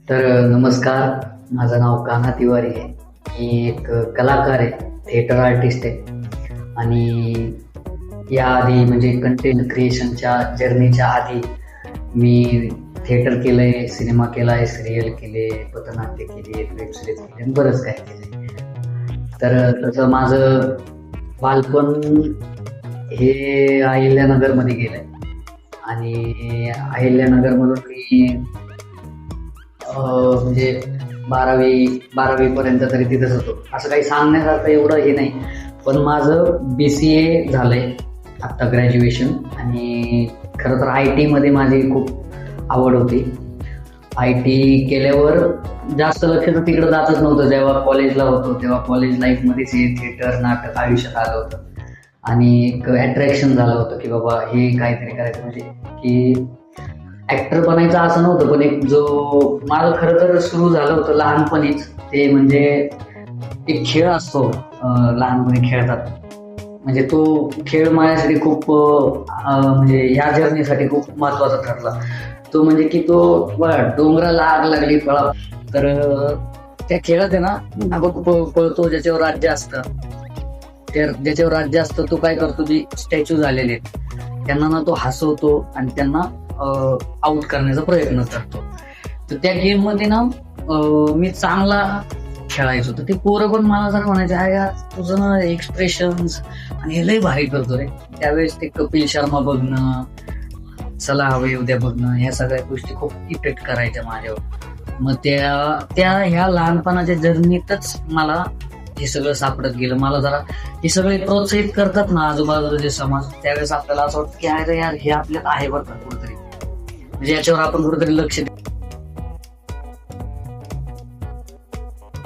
तर नमस्कार. माझं नाव कान्हा तिवारी आहे. मी एक कलाकार आहे, थिएटर आर्टिस्ट आहे. आणि याआधी म्हणजे कंटेंट क्रिएशनच्या जर्नीच्या आधी मी थिएटर केलंय, सिनेमा केलाय, सिरियल केले, पथनाट्य केली, वेब सिरीज केली आणि बरंच काय केलंय. तर तसं माझं बालपण हे अहिल्यानगरमध्ये गेलंय आणि अहिल्यानगरमधून मी म्हणजे बारावी पर्यंत तरी तिथंच होतो. असं काही सांगण्यासारखं एवढं हे नाही, पण माझं BCA झालंय आत्ता ग्रॅज्युएशन. आणि खरं तर IT मध्ये माझी खूप आवड होती. IT केल्यावर जास्त लक्ष तर तिकडं जातच नव्हतं. जेव्हा कॉलेजला होतो तेव्हा कॉलेज लाईफमध्येच हे थिएटर नाटक आयुष्यात आलं होतं आणि एक अट्रॅक्शन झालं होतं की बाबा हे काहीतरी करायचं, म्हणजे की ऍक्टर बनायचं असं नव्हतं, पण एक जो माझं खरं तर सुरू झालं होतं लहानपणीच, ते म्हणजे एक खेळ असतो लहानपणी खेळतात, म्हणजे तो खेळ माझ्यासाठी खूप म्हणजे ह्या जर्नीसाठी खूप महत्वाचा ठरला. तो म्हणजे की तो डोंगराला आग लागली पळा. तर त्या खेळात आहे ना, आपण पळतो, ज्याच्यावर राज्य असतं, ज्याच्यावर राज्य असतं तो काय करतो, जी स्टॅच्यू झालेले त्यांना ना तो हसवतो आणि त्यांना आउट करण्याचा प्रयत्न करतो. तर त्या गेम मध्ये ना मी चांगला खेळायचो. तर ते पोरं पण मला जर म्हणायचे, आहे यार तुझं ना एक्सप्रेशन्स आणि हे लय भारी करतो रे. त्यावेळेस ते कपिल शर्मा बघणं, चला हवे उद्या बघणं, ह्या सगळ्या गोष्टी खूप इफेक्ट करायच्या माझ्यावर. मग त्या ह्या लहानपणाच्या जर्नीतच मला हे सगळं सापडत गेलं. मला जरा हे सगळे प्रोत्साहित करतात ना आजूबाजूला जे समाज, त्यावेळेस आपल्याला असं वाटतं की अरे यार हे आपल्याला आहे बरं का कुठेतरी, म्हणजे याच्यावर आपण कुठेतरी लक्ष